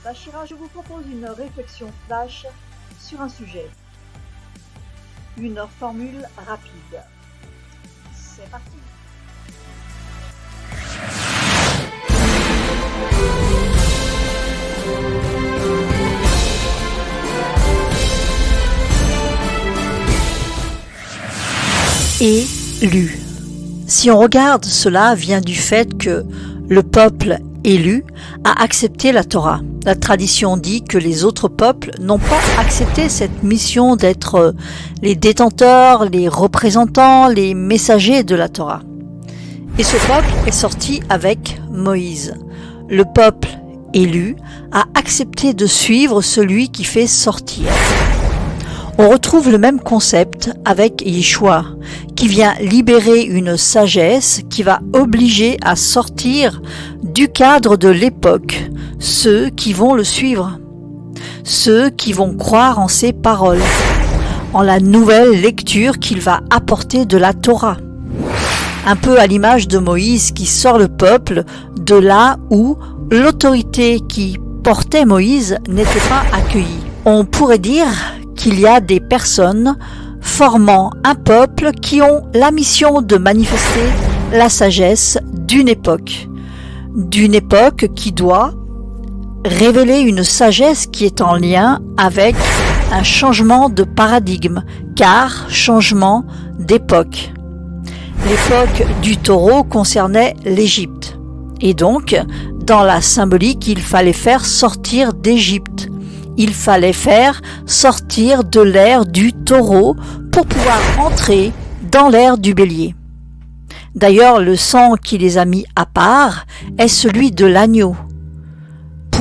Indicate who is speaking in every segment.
Speaker 1: Bachira, je vous propose une réflexion flash sur un sujet. Une formule rapide. C'est parti.
Speaker 2: Élu. Si on regarde, cela vient du fait que le peuple élu a accepté la Torah. La tradition dit que les autres peuples n'ont pas accepté cette mission d'être les détenteurs, les représentants, les messagers de la Torah. Et ce peuple est sorti avec Moïse. Le peuple élu a accepté de suivre celui qui fait sortir. On retrouve le même concept avec Yeshua, qui vient libérer une sagesse qui va obliger à sortir du cadre de l'époque ceux qui vont le suivre, ceux qui vont croire en ses paroles, en la nouvelle lecture qu'il va apporter de la Torah. Un peu à l'image de Moïse qui sort le peuple de là où l'autorité qui portait Moïse n'était pas accueillie. On pourrait dire qu'il y a des personnes formant un peuple qui ont la mission de manifester la sagesse d'une époque qui doit révéler une sagesse qui est en lien avec un changement de paradigme, car changement d'époque. L'époque du taureau concernait l'Égypte, et donc, dans la symbolique, il fallait faire sortir d'Égypte. Il fallait faire sortir de l'ère du taureau pour pouvoir entrer dans l'ère du bélier. D'ailleurs, le sang qui les a mis à part est celui de l'agneau,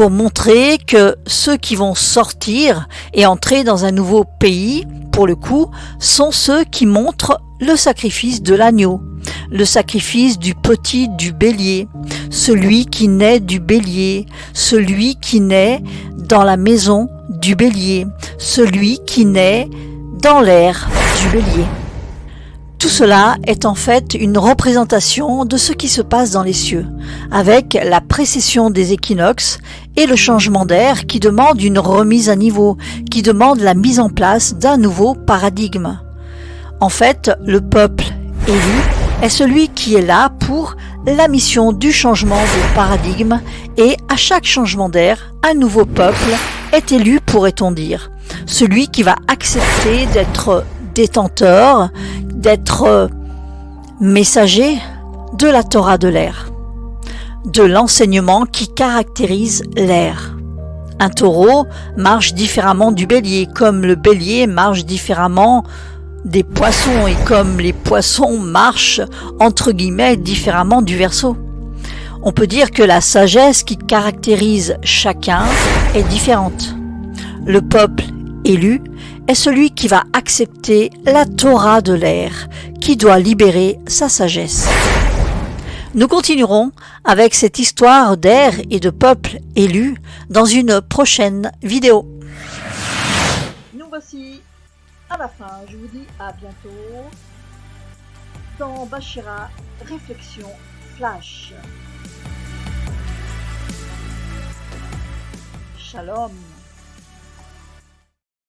Speaker 2: pour montrer que ceux qui vont sortir et entrer dans un nouveau pays, pour le coup, sont ceux qui montrent le sacrifice de l'agneau, le sacrifice du petit du bélier, celui qui naît du bélier, celui qui naît dans la maison du bélier, celui qui naît dans l'ère du bélier. Tout cela est en fait une représentation de ce qui se passe dans les cieux, avec la précession des équinoxes et le changement d'air qui demande une remise à niveau, qui demande la mise en place d'un nouveau paradigme. En fait, le peuple élu est celui qui est là pour la mission du changement de paradigme, et à chaque changement d'air, un nouveau peuple est élu, pourrait-on dire. Celui qui va accepter d'être détenteur, d'être messager de la Torah de l'ère, de l'enseignement qui caractérise l'ère. Un taureau marche différemment du bélier, comme le bélier marche différemment des poissons et comme les poissons marchent entre guillemets différemment du Verseau. On peut dire que la sagesse qui caractérise chacun est différente. Le peuple élu est celui qui va accepter la Torah de l'ère, qui doit libérer sa sagesse. Nous continuerons avec cette histoire d'ère et de peuple élu dans une prochaine vidéo.
Speaker 1: Nous voici à la fin. Je vous dis à bientôt dans Bachira Réflexion Flash. Shalom.